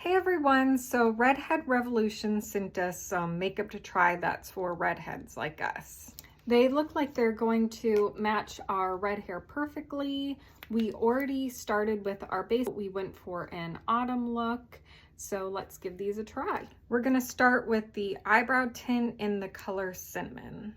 Hey everyone, so Redhead Revolution sent us some makeup to try that's for redheads like us. They look like they're going to match our red hair perfectly. We already started with our base. We went for an autumn look, so let's give these a try. We're gonna start with the eyebrow tint in the color Cinnamon.